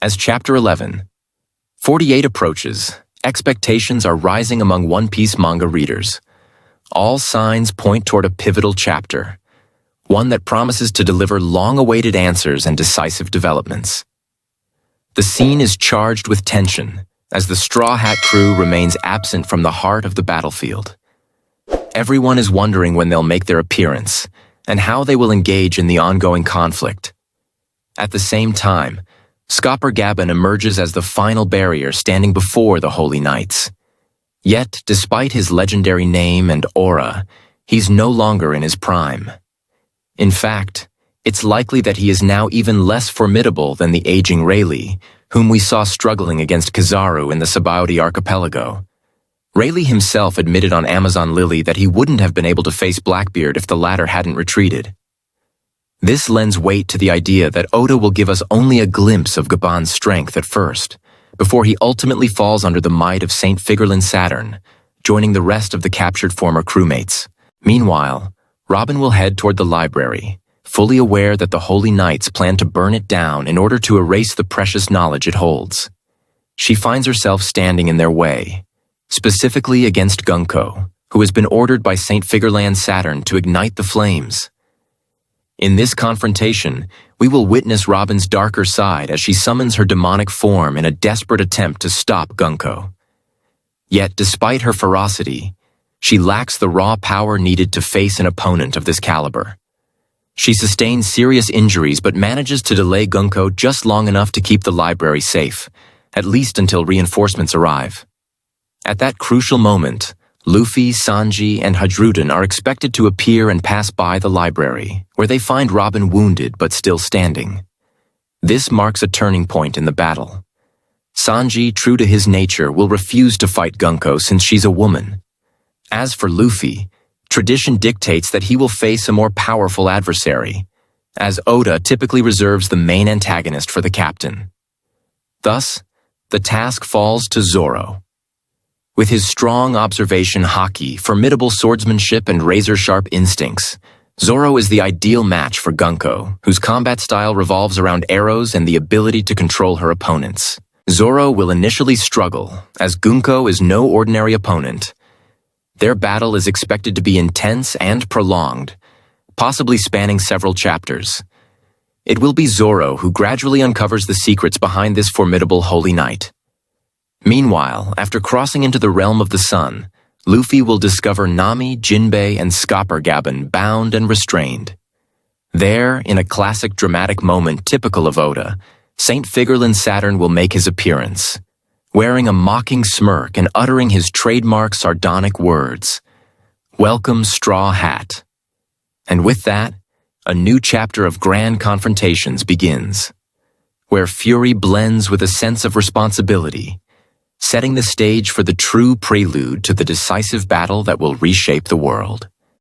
As Chapter 11, 48 approaches, expectations are rising among One Piece manga readers. All signs point toward a pivotal chapter, one that promises to deliver long-awaited answers and decisive developments. The scene is charged with tension, as the Straw Hat crew remains absent from the heart of the battlefield. Everyone is wondering when they'll make their appearance, and how they will engage in the ongoing conflict. At the same time, Skopper emerges as the final barrier standing before the Holy Knights. Yet, despite his legendary name and aura, he's no longer in his prime. In fact, it's likely that he is now even less formidable than the aging Rayleigh, whom we saw struggling against Kizaru in the Sabaody archipelago. Rayleigh himself admitted on Amazon Lily that he wouldn't have been able to face Blackbeard if the latter hadn't retreated. This lends weight to the idea that Oda will give us only a glimpse of Gaban's strength at first, before he ultimately falls under the might of St. Figurlin Saturn, joining the rest of the captured former crewmates. Meanwhile, Robin will head toward the library, fully aware that the Holy Knights plan to burn it down in order to erase the precious knowledge it holds. She finds herself standing in their way, specifically against Gunko, who has been ordered by St. Figurland Saturn to ignite the flames. In this confrontation, we will witness Robin's darker side as she summons her demonic form in a desperate attempt to stop Gunko. Yet, despite her ferocity, she lacks the raw power needed to face an opponent of this caliber. She sustains serious injuries but manages to delay Gunko just long enough to keep the library safe, at least until reinforcements arrive. At that crucial moment, Luffy, Sanji, and Hadruden are expected to appear and pass by the library, where they find Robin wounded but still standing. This marks a turning point in the battle. Sanji, true to his nature, will refuse to fight Gunko since she's a woman. As for Luffy, tradition dictates that he will face a more powerful adversary, as Oda typically reserves the main antagonist for the captain. Thus, the task falls to Zoro. With his strong observation haki, formidable swordsmanship, and razor-sharp instincts, Zoro is the ideal match for Gunko, whose combat style revolves around arrows and the ability to control her opponents. Zoro will initially struggle, as Gunko is no ordinary opponent. Their battle is expected to be intense and prolonged, possibly spanning several chapters. It will be Zoro who gradually uncovers the secrets behind this formidable Holy Knight. Meanwhile, after crossing into the realm of the sun, Luffy will discover Nami, Jinbei, and Skopper bound and restrained. There, in a classic dramatic moment typical of Oda, St. Figurlin Saturn will make his appearance, wearing a mocking smirk and uttering his trademark sardonic words, "Welcome, Straw Hat." And with that, a new chapter of grand confrontations begins, where fury blends with a sense of responsibility, setting the stage for the true prelude to the decisive battle that will reshape the world.